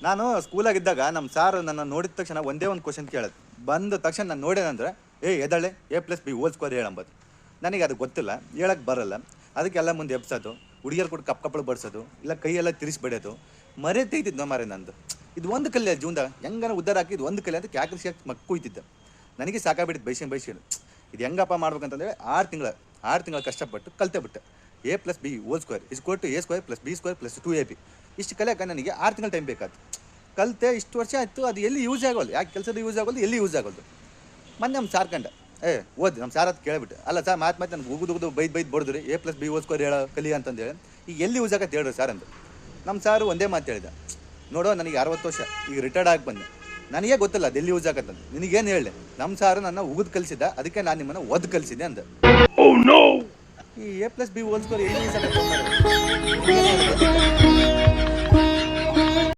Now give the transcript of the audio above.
ನಾನು ಸ್ಕೂಲಾಗಿದ್ದಾಗ ನಮ್ಮ ಸಾರ್ ನನ್ನ ನೋಡಿದ ತಕ್ಷಣ ಒಂದೇ ಒಂದು ಕ್ವಶನ್ ಕೇಳೋದು. ಬಂದ ತಕ್ಷಣ ನಾನು ನೋಡೇನಂದ್ರೆ ಎದಳೆ A+B² ಹೇಳಂಬದು. ನನಗೆ ಅದು ಗೊತ್ತಿಲ್ಲ, ಹೇಳಕ್ಕೆ ಬರಲ್ಲ. ಅದಕ್ಕೆಲ್ಲ ಮುಂದೆ ಎಬ್ಸೋದು, ಹುಡುಗಿಯರು ಕೂಡ ಕಪ್ಪಳು ಬಡಿಸೋದು, ಇಲ್ಲ ಕೈಯೆಲ್ಲ ತಿರ್ಸಿ ಬಡಿಯೋದು. ಮರೆ ತೆಗಿತಿದ್ದು ಮಾರೆ ನಂದು. ಇದು ಒಂದು ಕಲೆ ಜೀವನದಾಗ ಹೆಂಗಾನ ಉದ್ದಾರ ಹಾಕಿ ಇದು ಒಂದು ಕಲೆ ಅಂತ ಕ್ಯಾಕರಿಸಿ ಮಕ್ಕೂಯ್ತಿದ್ದೆ. ನನಗೆ ಸಾಕಾಗ್ಬಿಟ್ಟಿದ್ದು ಬೈಸಿಡು. ಇದು ಹೆಂಗಪ್ಪ ಮಾಡ್ಬೇಕಂತಂದರೆ 6 ತಿಂಗಳ ಕಷ್ಟಪಟ್ಟು ಕಲ್ತೆ ಬಿಟ್ಟೆ. A+B² = A² + B² + 2AB. ಇಷ್ಟು ಕಲಿಯೋಕೆ ನನಗೆ 6 ತಿಂಗಳು ಟೈಮ್ ಬೇಕಾಯ್ತು. ಕಲಿತೆ ಇಷ್ಟು ವರ್ಷ ಆಯಿತು, ಅದು ಎಲ್ಲಿ ಯೂಸ್ ಆಗೋಲ್ಲ. ಯಾಕೆ ಕೆಲಸದ ಯೂಸ್ ಆಗೋದು, ಎಲ್ಲಿ ಯೂಸ್ ಆಗೋದು. ಮೊನ್ನೆ ನಮ್ಮ ಸಾರ್ ಕಂಡ ಓದಿ ನಮ್ಮ ಸಾರ್ ಅದು ಕೇಳಿಬಿಟ್ಟು, ಅಲ್ಲ ಸರ್ ಮಾತು ನನಗೆ ಉಗುದು ಬೈದು ಬಡ್ದ್ರಿ A+B² ಹೇಳೋ ಕಲಿ ಅಂತಂದೇಳಿ ಈಗ ಎಲ್ಲಿ ಯೂಸ್ ಆಗತ್ತೆ ಹೇಳ್ರಿ ಸರ್ ಅಂದು. ನಮ್ಮ ಸಾರು ಒಂದೇ ಮಾತು ಹೇಳಿದ, ನೋಡೋ ನನಗೆ 60 ವರ್ಷ, ಈಗ ರಿಟೈರ್ಡ್ ಆಗಿ ಬಂದೆ, ನನಗೇ ಗೊತ್ತಿಲ್ಲ ಅದು ಎಲ್ಲಿ ಯೂಸ್ ಆಗತ್ತಂತ. ನಿನಗೇನು ಹೇಳಿ, ನಮ್ಮ ಸಾರು ನನ್ನ ಉಗಿದು ಕಲಿಸಿದ್ದ, ಅದಕ್ಕೆ ನಾನು ನಿಮ್ಮನ್ನು ಒದ್ದು ಕಲಿಸಿದ್ದೆ ಅಂದ. ಈ A+B² ಏನು ಯೂಸ್ ಆಗತ್ತೆ?